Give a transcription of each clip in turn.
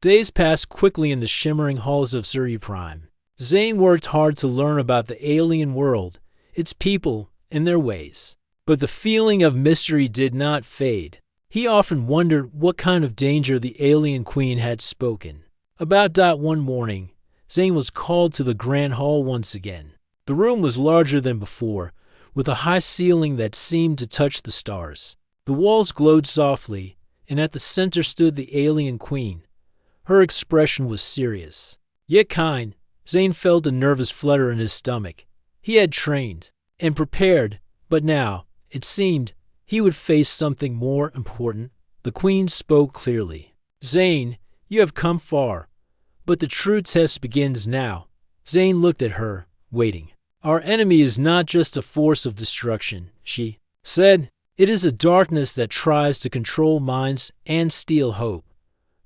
Days passed quickly in the shimmering halls of Suri Prime. Zane worked hard to learn about the alien world, its people, and their ways. But the feeling of mystery did not fade. He often wondered what kind of danger the alien queen had spoken. About one morning, Zane was called to the grand hall once again. The room was larger than before, with a high ceiling that seemed to touch the stars. The walls glowed softly, and at the center stood the alien queen. Her expression was serious, yet kind. Zane felt a nervous flutter in his stomach. He had trained and prepared, but now, it seemed, he would face something more important. The queen spoke clearly. "Zane, you have come far, but the true test begins now." Zane looked at her, waiting. "Our enemy is not just a force of destruction," she said. "It is a darkness that tries to control minds and steal hope.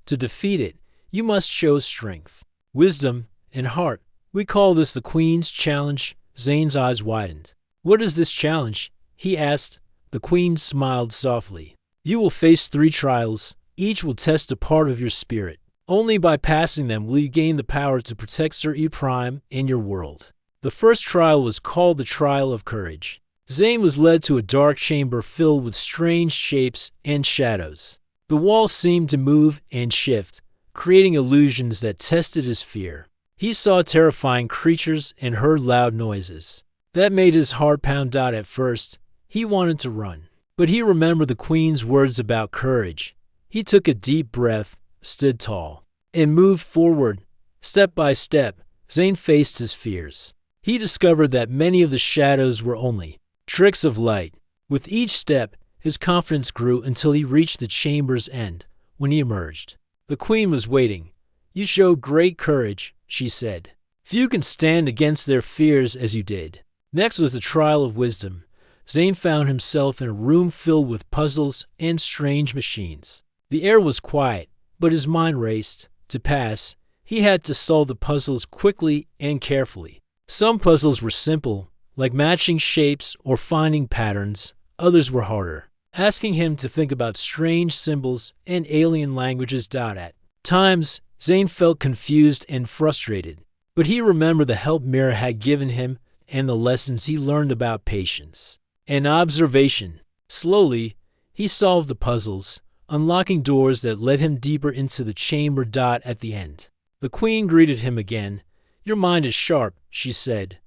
To defeat it, you must show strength, wisdom, and heart. We call this the Queen's Challenge." Zane's eyes widened. "What is this challenge?" he asked. The Queen smiled softly. "You will face 3 trials. Each will test a part of your spirit. Only by passing them will you gain the power to protect Sir E Prime and your world." The first trial was called the Trial of Courage. Zane was led to a dark chamber filled with strange shapes and shadows. The walls seemed to move and shift, creating illusions that tested his fear. He saw terrifying creatures and heard loud noises. That made his heart pound out at first. He wanted to run, but he remembered the Queen's words about courage. He took a deep breath, stood tall, and moved forward. Step by step, Zane faced his fears. He discovered that many of the shadows were only tricks of light. With each step, his confidence grew until he reached the chamber's end. When he emerged, the Queen was waiting. "You showed great courage," she said. "Few can stand against their fears as you did." Next was the trial of wisdom. Zane found himself in a room filled with puzzles and strange machines. The air was quiet, but his mind raced. To pass, he had to solve the puzzles quickly and carefully. Some puzzles were simple, like matching shapes or finding patterns. Others were harder, asking him to think about strange symbols and alien languages. At times, Zane felt confused and frustrated, but he remembered the help Mira had given him and the lessons he learned about patience and observation. Slowly, he solved the puzzles, unlocking doors that led him deeper into the chamber. At the end, the Queen greeted him again. "Your mind is sharp," she said.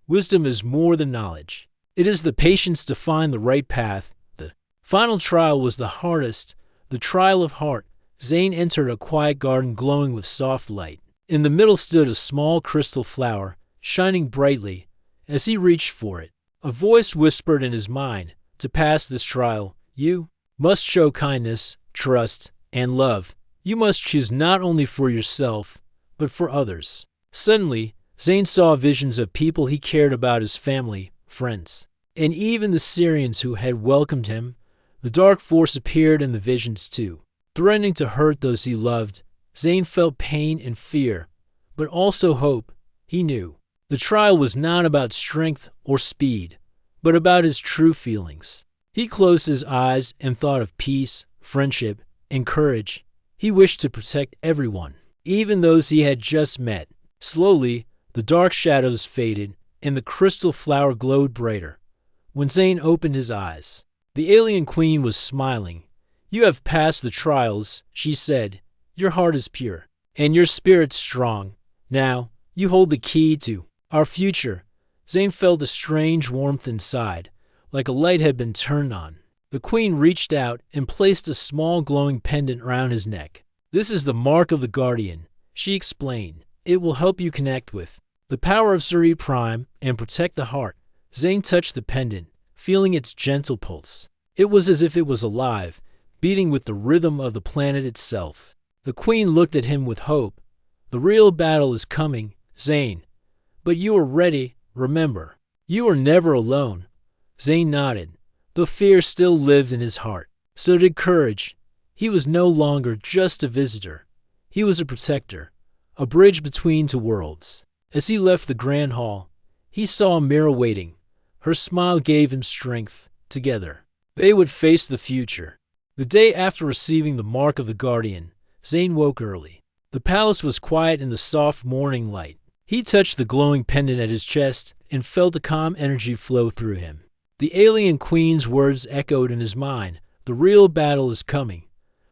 "Wisdom is more than knowledge. It is the patience to find the right path." The final trial was the hardest, the trial of heart. Zane entered a quiet garden glowing with soft light. In the middle stood a small crystal flower, shining brightly. As he reached for it, a voice whispered in his mind, "To pass this trial, you must show kindness, trust, and love. You must choose not only for yourself, but for others." Suddenly, Zane saw visions of people he cared about, his family, friends, and even the Syrians who had welcomed him. The dark force appeared in the visions too, threatening to hurt those he loved. Zane felt pain and fear, but also hope. He knew the trial was not about strength or speed, but about his true feelings. He closed his eyes and thought of peace, friendship, and courage. He wished to protect everyone, even those he had just met. Slowly, the dark shadows faded, and the crystal flower glowed brighter. When Zane opened his eyes, the alien queen was smiling. "You have passed the trials," she said. "Your heart is pure, and your spirit strong. Now, you hold the key to our future." Zane felt a strange warmth inside, like a light had been turned on. The queen reached out and placed a small glowing pendant around his neck. "This is the mark of the guardian," she explained. "It will help you connect with the power of Sir E Prime and protect the heart." Zane touched the pendant, feeling its gentle pulse. It was as if it was alive, beating with the rhythm of the planet itself. The queen looked at him with hope. "The real battle is coming, Zane. But you are ready, remember. You are never alone." Zane nodded. The fear still lived in his heart. So did courage. He was no longer just a visitor. He was a protector, a bridge between 2 worlds. As he left the grand hall, he saw Mira waiting. Her smile gave him strength. Together, they would face the future. The day after receiving the mark of the guardian, Zane woke early. The palace was quiet in the soft morning light. He touched the glowing pendant at his chest and felt a calm energy flow through him. The alien queen's words echoed in his mind. The real battle is coming,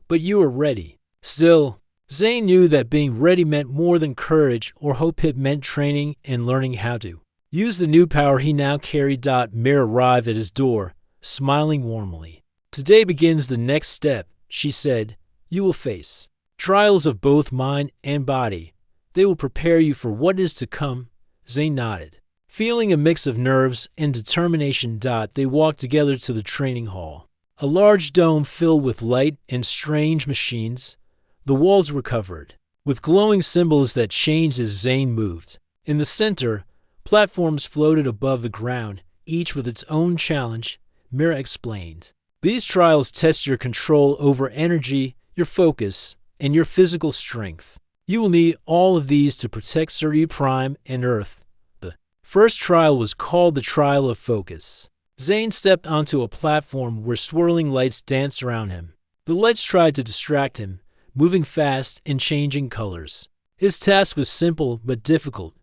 but you are ready. Still, Zane knew that being ready meant more than courage or hope. It meant training and learning how to use the new power he now carried. Mira arrived at his door, smiling warmly. Today begins the next step, she said. You will face trials of both mind and body. They will prepare you for what is to come. Zane nodded, feeling a mix of nerves and determination. They walked together to the training hall, a large dome filled with light and strange machines. The walls were covered with glowing symbols that changed as Zane moved. In the center, platforms floated above the ground, each with its own challenge. Mira explained. These trials test your control over energy, your focus, and your physical strength. You will need all of these to protect Scifi Prime and Earth. The first trial was called the Trial of Focus. Zane stepped onto a platform where swirling lights danced around him. The lights tried to distract him, moving fast and changing colors. His task was simple but difficult,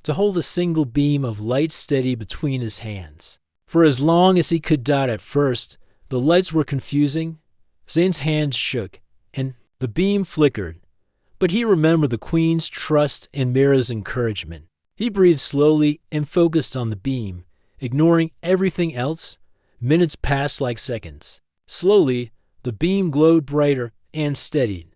to hold a single beam of light steady between his hands. For as long as he could. At first, the lights were confusing. Zane's hands shook, and the beam flickered. But he remembered the Queen's trust and Mira's encouragement. He breathed slowly and focused on the beam, ignoring everything else. Minutes passed like seconds. Slowly, the beam glowed brighter and steadied.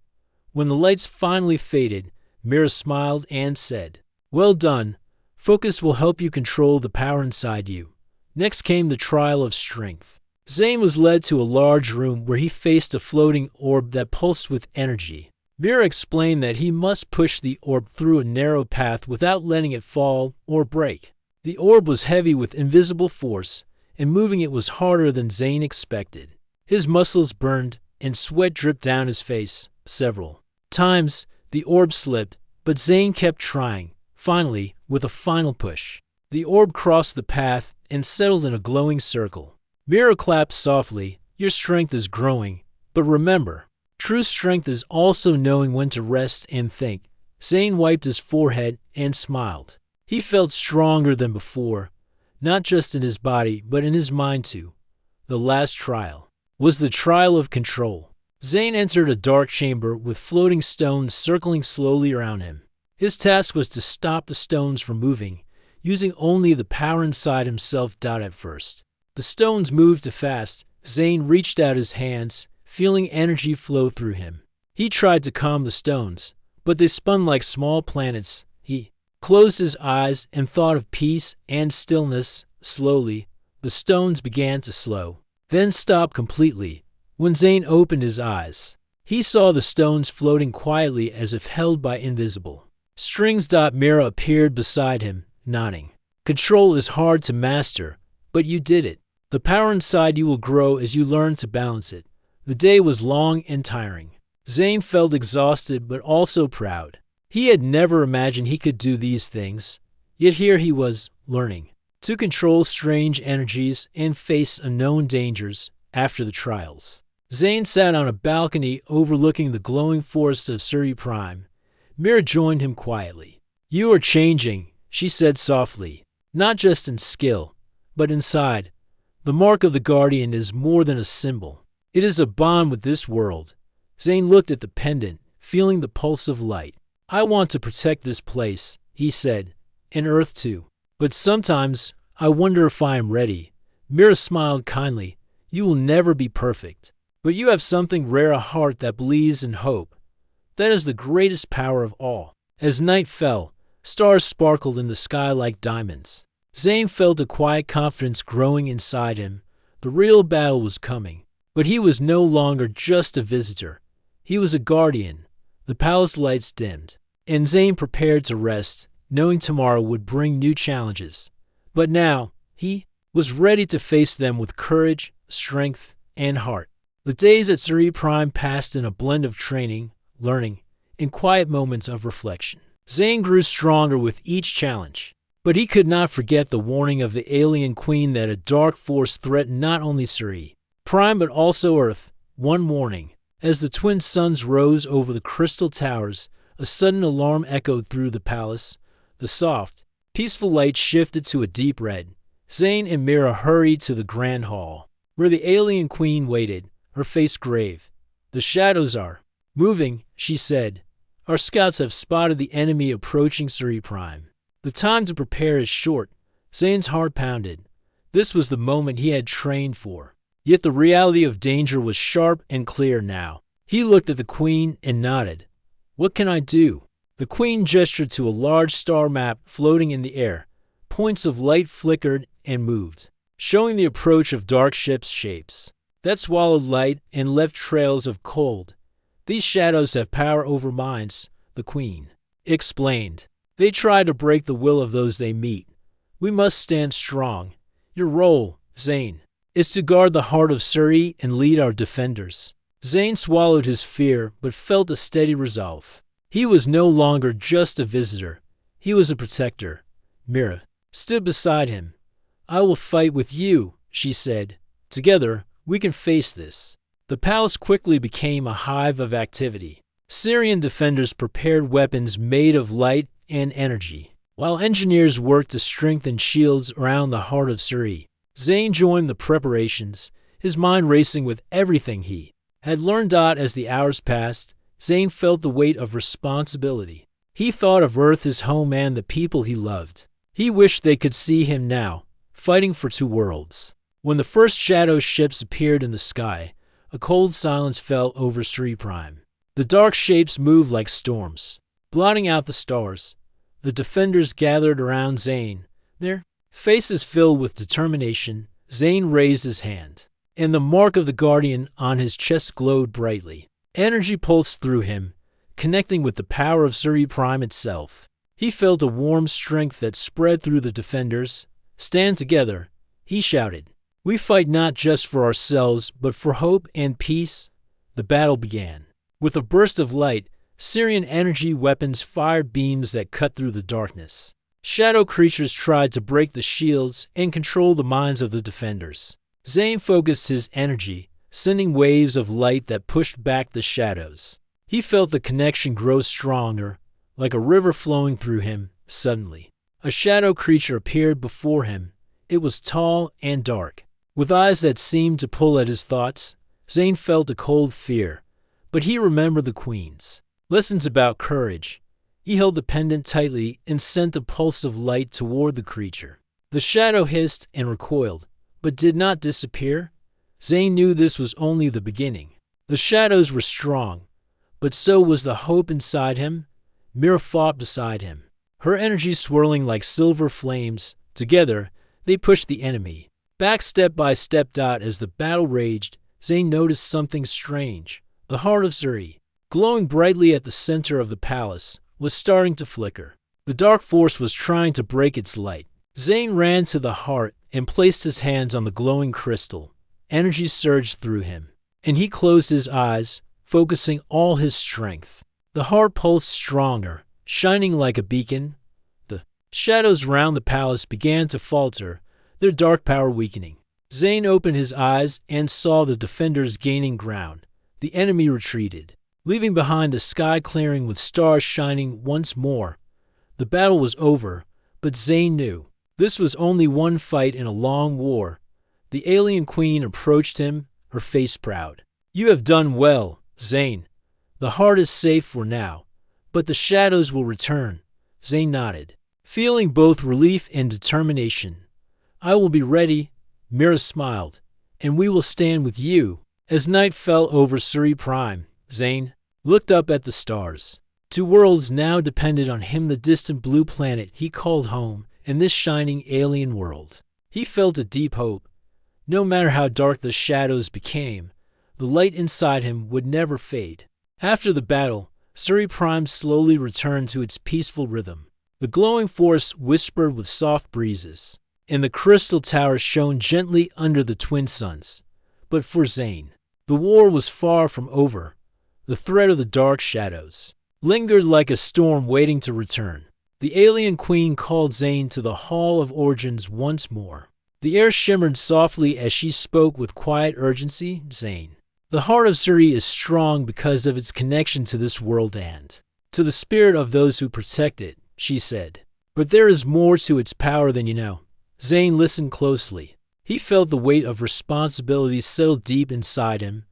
When the lights finally faded, Mira smiled and said, "Well done. Focus will help you control the power inside you." Next came the trial of strength. Zane was led to a large room where he faced a floating orb that pulsed with energy. Mira explained that he must push the orb through a narrow path without letting it fall or break. The orb was heavy with invisible force, and moving it was harder than Zane expected. His muscles burned, and sweat dripped down his face. Several times, the orb slipped, but Zane kept trying. Finally, with a final push, the orb crossed the path and settled in a glowing circle. Mira clapped softly. Your strength is growing, but remember, true strength is also knowing when to rest and think. Zane wiped his forehead and smiled. He felt stronger than before, not just in his body, but in his mind too. The last trial was the trial of control. Zane entered a dark chamber with floating stones circling slowly around him. His task was to stop the stones from moving, using only the power inside himself. At first, the stones moved too fast. Zane reached out his hands, feeling energy flow through him. He tried to calm the stones, but they spun like small planets. He closed his eyes and thought of peace and stillness. Slowly, the stones began to slow, then stop completely. When Zane opened his eyes, he saw the stones floating quietly as if held by invisible strings. Mira appeared beside him, nodding. Control is hard to master, but you did it. The power inside you will grow as you learn to balance it. The day was long and tiring. Zane felt exhausted but also proud. He had never imagined he could do these things, yet here he was, learning to control strange energies and face unknown dangers. After the trials, Zane sat on a balcony overlooking the glowing forest of Scifi Prime. Mira joined him quietly. You are changing, she said softly, not just in skill, but inside. The mark of the Guardian is more than a symbol. It is a bond with this world. Zane looked at the pendant, feeling the pulse of light. I want to protect this place, he said, and Earth too. But sometimes I wonder if I am ready. Mira smiled kindly. You will never be perfect, but you have something rare, a heart that believes in hope. That is the greatest power of all. As night fell, stars sparkled in the sky like diamonds. Zane felt a quiet confidence growing inside him. The real battle was coming, but he was no longer just a visitor. He was a guardian. The palace lights dimmed, and Zane prepared to rest, knowing tomorrow would bring new challenges. But now, he was ready to face them with courage, strength, and heart. The days at Scifi Prime passed in a blend of training, learning, and quiet moments of reflection. Zane grew stronger with each challenge, but he could not forget the warning of the alien queen that a dark force threatened not only Scifi Prime but also Earth. One morning, as the twin suns rose over the crystal towers, A sudden alarm echoed through the palace. The soft, peaceful light shifted to a deep red. Zane and Mira hurried to the grand hall, where the alien queen waited, her face grave. "The shadows are moving," she said. "Our scouts have spotted the enemy approaching Suri Prime. The time to prepare is short." Zane's heart pounded. This was the moment he had trained for. Yet the reality of danger was sharp and clear now. He looked at the queen and nodded. "What can I do?" The queen gestured to a large star map floating in the air. Points of light flickered and moved, showing the approach of dark ships' shapes that swallowed light and left trails of cold. "These shadows have power over minds," the queen explained. "They try to break the will of those they meet. We must stand strong. Your role, Zane, is to guard the heart of Suri and lead our defenders." Zane swallowed his fear but felt a steady resolve. He was no longer just a visitor. He was a protector. Mira stood beside him. "I will fight with you," she said. "Together, we can face this." The palace quickly became a hive of activity. Syrian defenders prepared weapons made of light and energy, while engineers worked to strengthen shields around the heart of Suri. Zane joined the preparations, his mind racing with everything he had learned. As the hours passed, Zane felt the weight of responsibility. He thought of Earth, his home, and the people he loved. He wished they could see him now, fighting for two worlds. When the first shadow ships appeared in the sky, a cold silence fell over Sri Prime. The dark shapes moved like storms, blotting out the stars. The defenders gathered around Zane, their faces filled with determination. Zane raised his hand, and the mark of the Guardian on his chest glowed brightly. Energy pulsed through him, connecting with the power of Suri Prime itself. He felt a warm strength that spread through the defenders. "Stand together," he shouted. "We fight not just for ourselves, but for hope and peace." The battle began. With a burst of light, Syrian energy weapons fired beams that cut through the darkness. Shadow creatures tried to break the shields and control the minds of the defenders. Zane focused his energy, sending waves of light that pushed back the shadows. He felt the connection grow stronger, like a river flowing through him. Suddenly, a shadow creature appeared before him. It was tall and dark, with eyes that seemed to pull at his thoughts. Zane felt a cold fear, but he remembered the queen's lessons about courage. He held the pendant tightly and sent a pulse of light toward the creature. The shadow hissed and recoiled, but did not disappear. Zane knew this was only the beginning. The shadows were strong, but so was the hope inside him. Mira fought beside him, her energy swirling like silver flames. Together, they pushed the enemy back step by step. As the battle raged, Zane noticed something strange. The heart of Suri, glowing brightly at the center of the palace, was starting to flicker. The dark force was trying to break its light. Zane ran to the heart and placed his hands on the glowing crystal. Energy surged through him, and he closed his eyes, focusing all his strength. The heart pulsed stronger, shining like a beacon. The shadows round the palace began to falter, their dark power weakening. Zane opened his eyes and saw the defenders gaining ground. The enemy retreated, leaving behind a sky clearing with stars shining once more. The battle was over, but Zane knew this was only one fight in a long war. The alien queen approached him, her face proud. "You have done well, Zane. The heart is safe for now, but the shadows will return." Zane nodded, feeling both relief and determination. "I will be ready," Mira smiled, "and we will stand with you." As night fell over Suri Prime, Zane looked up at the stars. Two worlds now depended on him, the distant blue planet he called home, and this shining alien world. He felt a deep hope. No matter how dark the shadows became, the light inside him would never fade. After the battle, Suri Prime slowly returned to its peaceful rhythm. The glowing force whispered with soft breezes, and the crystal tower shone gently under the twin suns. But for Zane, the war was far from over. The threat of the dark shadows lingered like a storm waiting to return. The alien queen called Zane to the Hall of Origins once more. The air shimmered softly as she spoke with quiet urgency. "Zane, the heart of Suri is strong because of its connection to this world and To the spirit of those who protect it, she said. But there is more to its power than you know. Zane listened closely. He felt the weight of responsibility settle deep inside him.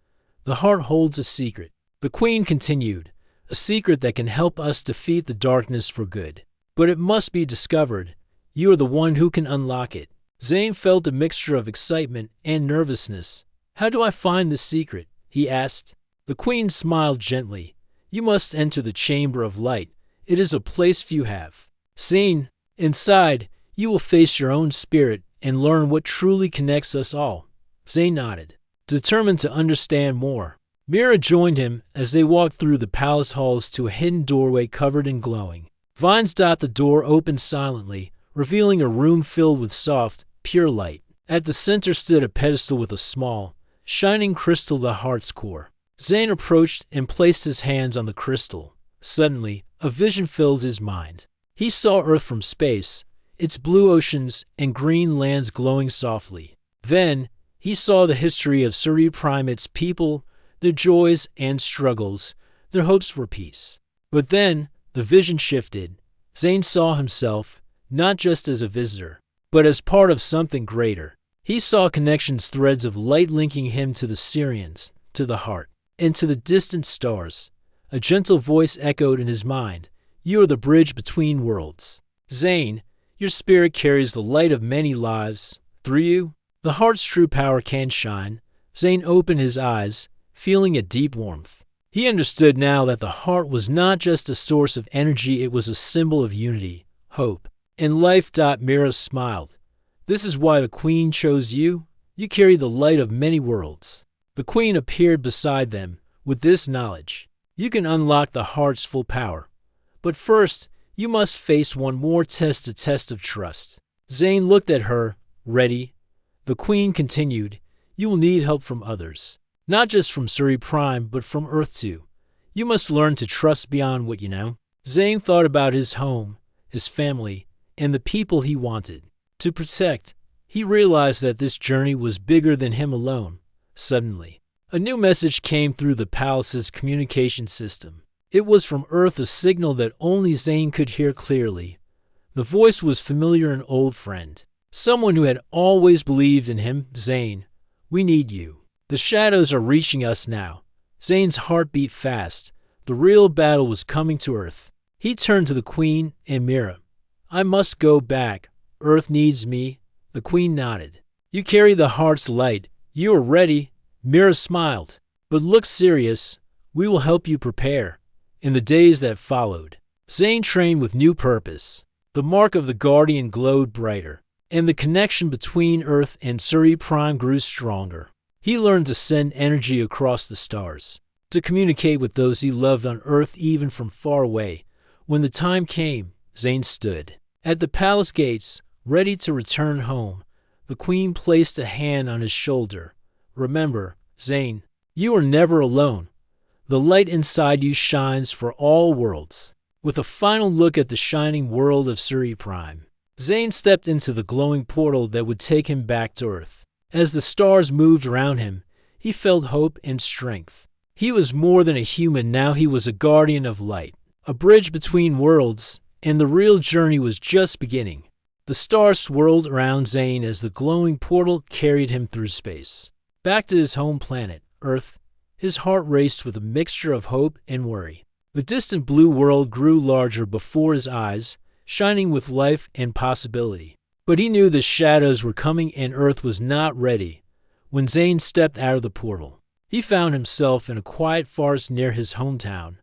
The heart holds a secret. The queen continued, a secret that can help us defeat the darkness for good. But it must be discovered. You are the one who can unlock it. Zane felt a mixture of excitement and nervousness. How do I find this secret? He asked. The queen smiled gently. You must enter the Chamber of Light. It is a place few have seen. Inside, you will face your own spirit and learn what truly connects us all. Zane nodded, determined to understand more. Mira joined him as they walked through the palace halls to a hidden doorway covered in glowing vines. The door opened silently, revealing a room filled with soft, pure light. At the center stood a pedestal with a small, shining crystal, the heart's core. Zane approached and placed his hands on the crystal. Suddenly, a vision filled his mind. He saw Earth from space, its blue oceans and green lands glowing softly. Then, he saw the history of Scifi Prime, its people, their joys and struggles, their hopes for peace. But then, the vision shifted. Zane saw himself, not just as a visitor, but as part of something greater. He saw connections, threads of light linking him to the Syrians, to the heart, and to the distant stars. A gentle voice echoed in his mind. You are the bridge between worlds. Zane, your spirit carries the light of many lives. Through you, the heart's true power can shine. Zane opened his eyes, feeling a deep warmth. He understood now that the heart was not just a source of energy, it was a symbol of unity, hope, and life. Mira smiled. This is why the queen chose you. You carry the light of many worlds. The queen appeared beside them. With this knowledge, you can unlock the heart's full power. But first, you must face one more test, a test of trust. Zane looked at her, ready. The queen continued, you will need help from others. Not just from Scifi Prime, but from Earth too. You must learn to trust beyond what you know. Zane thought about his home, his family, and the people he wanted to protect. He realized that this journey was bigger than him alone. Suddenly, a new message came through the palace's communication system. It was from Earth, a signal that only Zane could hear clearly. The voice was familiar, an old friend. Someone who had always believed in him. Zane, we need you. The shadows are reaching us now. Zane's heart beat fast. The real battle was coming to Earth. He turned to the queen and Mira. I must go back. Earth needs me. The queen nodded. You carry the heart's light. You are ready. Mira smiled, but looked serious. We will help you prepare. In the days that followed, Zane trained with new purpose. The mark of the Guardian glowed brighter, and the connection between Earth and Scifi Prime grew stronger. He learned to send energy across the stars, to communicate with those he loved on Earth even from far away. When the time came, Zane stood at the palace gates, ready to return home. The queen placed a hand on his shoulder. Remember, Zane, you are never alone. The light inside you shines for all worlds. With a final look at the shining world of Scifi Prime, Zane stepped into the glowing portal that would take him back to Earth. As the stars moved around him, he felt hope and strength. He was more than a human now, he was a guardian of light, a bridge between worlds, and the real journey was just beginning. The stars swirled around Zane as the glowing portal carried him through space. Back to his home planet, Earth, his heart raced with a mixture of hope and worry. The distant blue world grew larger before his eyes, shining with life and possibility. But he knew the shadows were coming and Earth was not ready. When Zane stepped out of the portal, he found himself in a quiet forest near his hometown.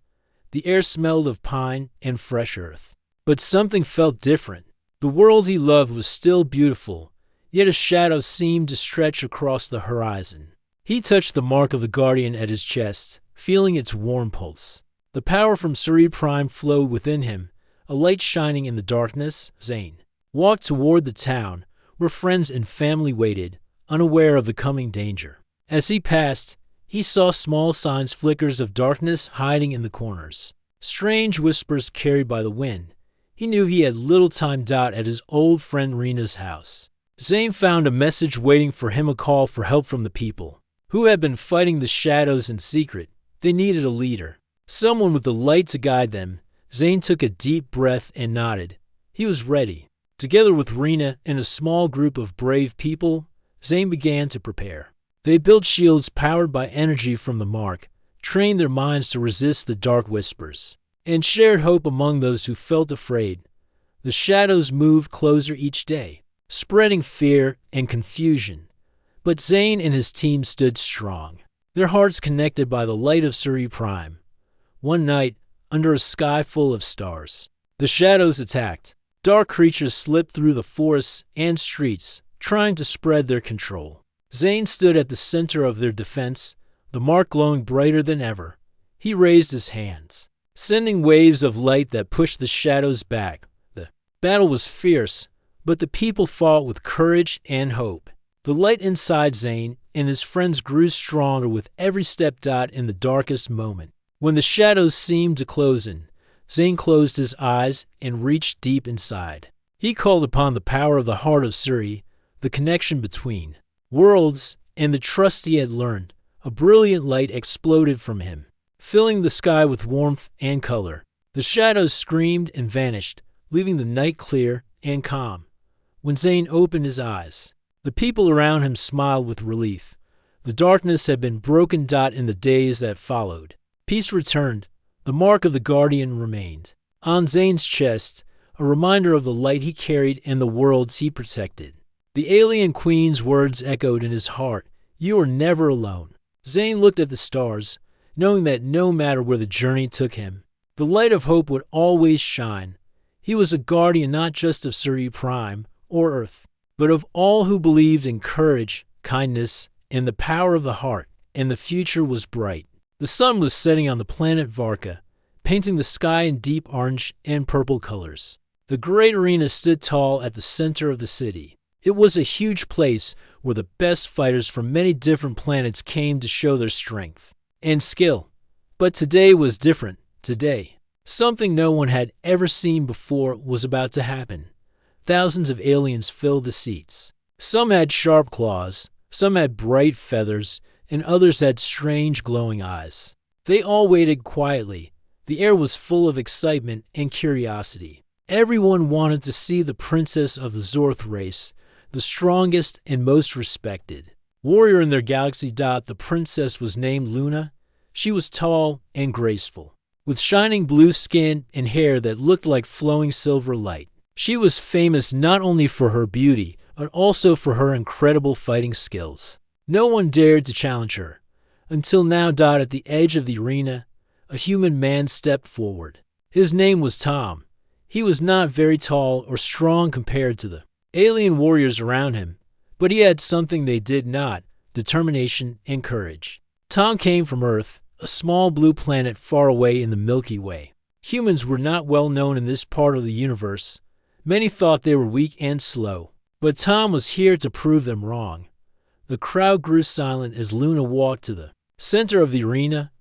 The air smelled of pine and fresh earth. But something felt different. The world he loved was still beautiful, yet a shadow seemed to stretch across the horizon. He touched the mark of the Guardian at his chest, feeling its warm pulse. The power from Scifi Prime flowed within him, a light shining in the darkness. Zane walked toward the town, where friends and family waited, unaware of the coming danger. As he passed, he saw small signs, flickers of darkness hiding in the corners. Strange whispers carried by the wind. He knew he had little time. At his old friend Rena's house, Zane found a message waiting for him, a call for help from the people who had been fighting the shadows in secret. They needed a leader, someone with the light to guide them. Zane took a deep breath and nodded. He was ready. Together with Rena and a small group of brave people, Zane began to prepare. They built shields powered by energy from the mark, trained their minds to resist the dark whispers, and shared hope among those who felt afraid. The shadows moved closer each day, spreading fear and confusion. But Zane and his team stood strong, their hearts connected by the light of Suri Prime. One night, under a sky full of stars, the shadows attacked. Dark creatures slipped through the forests and streets, trying to spread their control. Zane stood at the center of their defense, the mark glowing brighter than ever. He raised his hands, sending waves of light that pushed the shadows back. The battle was fierce, but the people fought with courage and hope. The light inside Zane and his friends grew stronger with every step in the darkest moment. When the shadows seemed to close in, Zane closed his eyes and reached deep inside. He called upon the power of the heart of Suri, the connection between worlds, and the trust he had learned. A brilliant light exploded from him, filling the sky with warmth and color. The shadows screamed and vanished, leaving the night clear and calm. When Zane opened his eyes, the people around him smiled with relief. The darkness had been broken in the days that followed. Peace returned. The mark of the Guardian remained on Zane's chest, a reminder of the light he carried and the worlds he protected. The alien queen's words echoed in his heart. You are never alone. Zane looked at the stars, knowing that no matter where the journey took him, the light of hope would always shine. He was a guardian not just of Suri Prime or Earth, but of all who believed in courage, kindness, and the power of the heart, and the future was bright. The sun was setting on the planet Varka, painting the sky in deep orange and purple colors. The great arena stood tall at the center of the city. It was a huge place where the best fighters from many different planets came to show their strength and skill. But today was different. Today, something no one had ever seen before was about to happen. Thousands of aliens filled the seats. Some had sharp claws, some had bright feathers, and others had strange glowing eyes. They all waited quietly. The air was full of excitement and curiosity. Everyone wanted to see the princess of the Zorth race, the strongest and most respected. Warrior in their galaxy. The princess was named Luna. She was tall and graceful, with shining blue skin and hair that looked like flowing silver light. She was famous not only for her beauty, but also for her incredible fighting skills. No one dared to challenge her. Until now. At the edge of the arena, a human man stepped forward. His name was Tom. He was not very tall or strong compared to the alien warriors around him, but he had something they did not: determination and courage. Tom came from Earth, a small blue planet far away in the Milky Way. Humans were not well known in this part of the universe. Many thought they were weak and slow, but Tom was here to prove them wrong. The crowd grew silent as Luna walked to the center of the arena.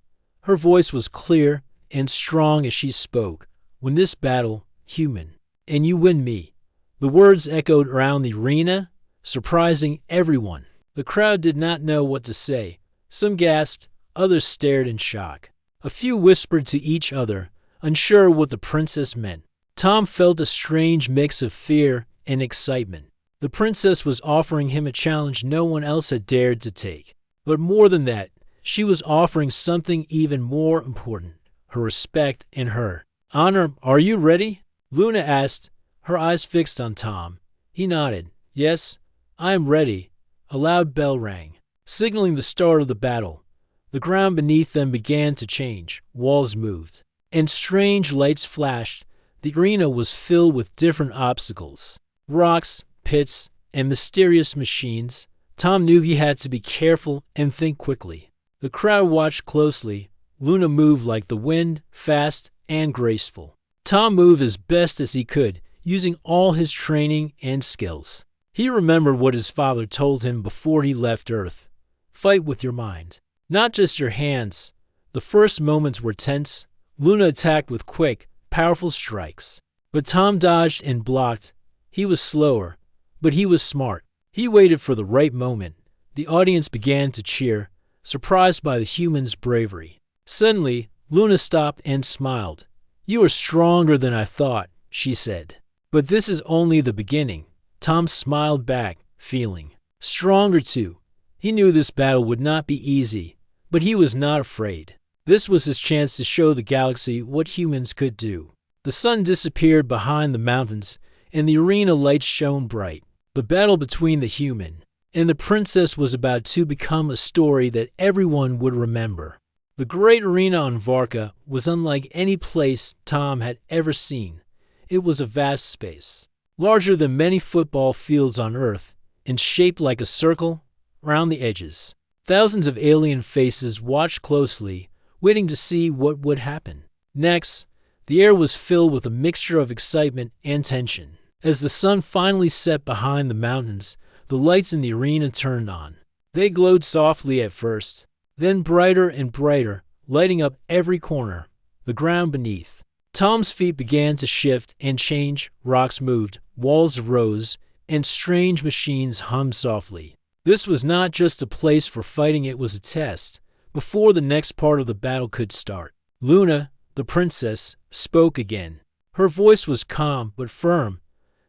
Her voice was clear and strong as she spoke. Win this battle, human, and you win me. The words echoed around the arena, surprising everyone. The crowd did not know what to say. Some gasped, others stared in shock. A few whispered to each other, unsure what the princess meant. Tom felt a strange mix of fear and excitement. The princess was offering him a challenge no one else had dared to take. But more than that, she was offering something even more important: her respect and her honor. Are you ready? Luna asked, her eyes fixed on Tom. He nodded. Yes, I am ready. A loud bell rang, signaling the start of the battle. The ground beneath them began to change. Walls moved, and strange lights flashed. The arena was filled with different obstacles: rocks, pits, and mysterious machines. Tom knew he had to be careful and think quickly. The crowd watched closely. Luna moved like the wind, fast and graceful. Tom moved as best as he could, using all his training and skills. He remembered what his father told him before he left Earth: fight with your mind, not just your hands. The first moments were tense. Luna attacked with quick, powerful strikes, but Tom dodged and blocked. He was slower, but he was smart. He waited for the right moment. The audience began to cheer, surprised by the human's bravery. Suddenly, Luna stopped and smiled. "You are stronger than I thought," she said. "But this is only the beginning." Tom smiled back, feeling stronger too. He knew this battle would not be easy, but he was not afraid. This was his chance to show the galaxy what humans could do. The sun disappeared behind the mountains, and the arena lights shone bright. The battle between the human and the princess was about to become a story that everyone would remember. The great arena on Varka was unlike any place Tom had ever seen. It was a vast space, larger than many football fields on Earth, and shaped like a circle around the edges. Thousands of alien faces watched closely, waiting to see what would happen. Next, the air was filled with a mixture of excitement and tension. As the sun finally set behind the mountains, the lights in the arena turned on. They glowed softly at first, then brighter and brighter, lighting up every corner, the ground beneath. Tom's feet began to shift and change, rocks moved, walls rose, and strange machines hummed softly. This was not just a place for fighting, it was a test. Before the next part of the battle could start, Luna, the princess, spoke again. Her voice was calm but firm.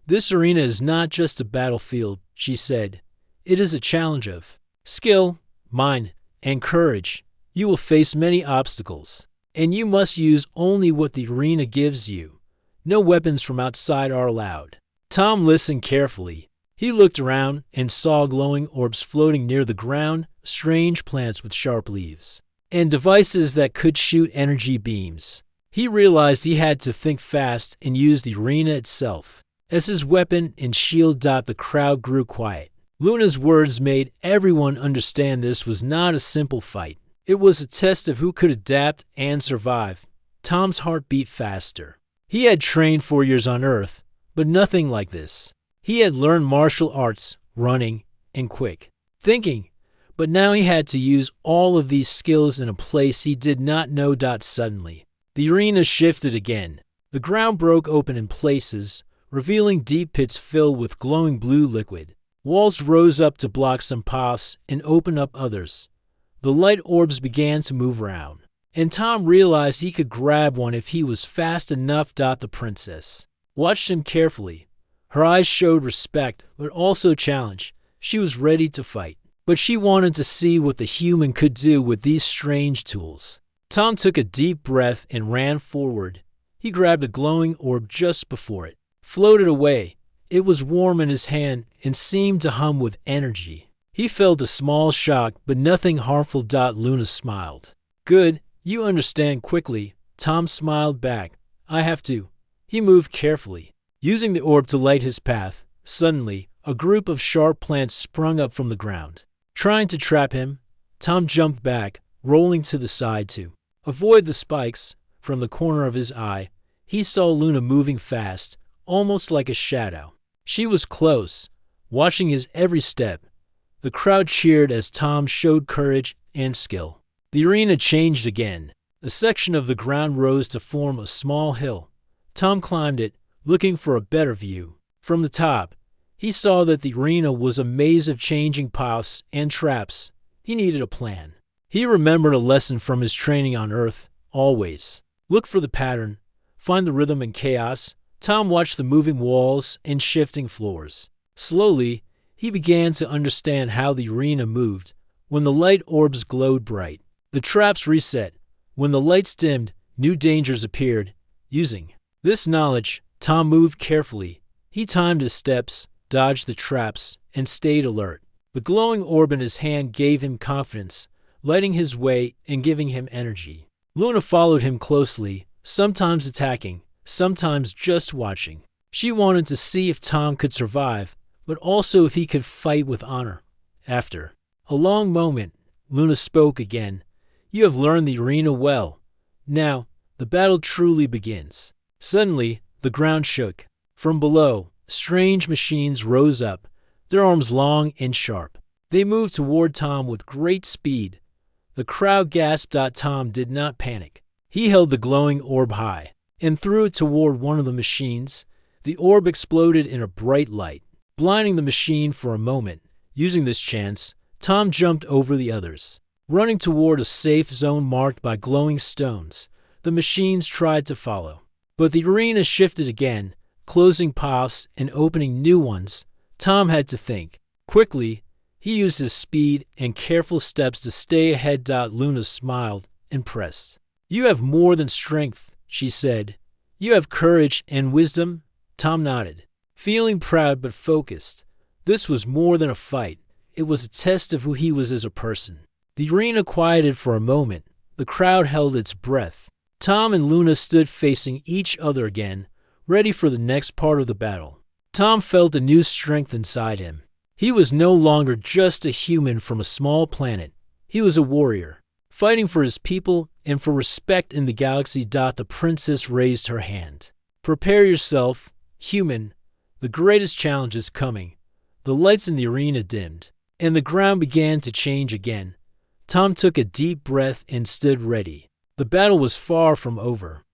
"This arena is not just a battlefield," she said. "It is a challenge of skill, mind, and courage. You will face many obstacles, and you must use only what the arena gives you. No weapons from outside are allowed." Tom listened carefully. He looked around and saw glowing orbs floating near the ground, strange plants with sharp leaves, and devices that could shoot energy beams. He realized he had to think fast and use the arena itself. As his weapon and shield, the crowd grew quiet. Luna's words made everyone understand this was not a simple fight. It was a test of who could adapt and survive. Tom's heart beat faster. He had trained for years on Earth, but nothing like this. He had learned martial arts, running, and quick thinking, but now he had to use all of these skills in a place he did not know. Suddenly, the arena shifted again. The ground broke open in places, revealing deep pits filled with glowing blue liquid. Walls rose up to block some paths and open up others. The light orbs began to move around, and Tom realized he could grab one if he was fast enough. The princess watched him carefully. Her eyes showed respect, but also challenge. She was ready to fight, but she wanted to see what the human could do with these strange tools. Tom took a deep breath and ran forward. He grabbed a glowing orb just before it floated away. It was warm in his hand and seemed to hum with energy. He felt a small shock, but nothing harmful. Luna smiled. "Good, you understand quickly." Tom smiled back. "I have to." He moved carefully, using the orb to light his path. Suddenly, a group of sharp plants sprung up from the ground, trying to trap him. Tom jumped back, rolling to the side to avoid the spikes. From the corner of his eye, he saw Luna moving fast, almost like a shadow. She was close, watching his every step. The crowd cheered as Tom showed courage and skill. The arena changed again. A section of the ground rose to form a small hill. Tom climbed it, looking for a better view. From the top, he saw that the arena was a maze of changing paths and traps. He needed a plan. He remembered a lesson from his training on Earth: always look for the pattern, find the rhythm in chaos. Tom watched the moving walls and shifting floors. Slowly, he began to understand how the arena moved. When the light orbs glowed bright, the traps reset. When the lights dimmed, new dangers appeared. Using this knowledge, Tom moved carefully. He timed his steps, dodged the traps, and stayed alert. The glowing orb in his hand gave him confidence, lighting his way and giving him energy. Luna followed him closely, sometimes attacking, sometimes just watching. She wanted to see if Tom could survive, but also if he could fight with honor. After a long moment, Luna spoke again. "You have learned the arena well. Now, the battle truly begins." Suddenly, the ground shook. From below, strange machines rose up, their arms long and sharp. They moved toward Tom with great speed. The crowd gasped. Tom did not panic. He held the glowing orb high and threw it toward one of the machines. The orb exploded in a bright light, blinding the machine for a moment. Using this chance, Tom jumped over the others, running toward a safe zone marked by glowing stones. The machines tried to follow, But the arena shifted again, closing paths and opening new ones. Tom had to think. Quickly, he used his speed and careful steps to stay ahead. Luna smiled, impressed. "You have more than strength," she said. "You have courage and wisdom." Tom nodded, feeling proud but focused. This was more than a fight. It was a test of who he was as a person. The arena quieted for a moment. The crowd held its breath. Tom and Luna stood facing each other again, ready for the next part of the battle. Tom felt a new strength inside him. He was no longer just a human from a small planet. He was a warrior, fighting for his people and for respect in the galaxy. The princess raised her hand. "Prepare yourself, human. The greatest challenge is coming." The lights in the arena dimmed, and the ground began to change again. Tom took a deep breath and stood ready. The battle was far from over.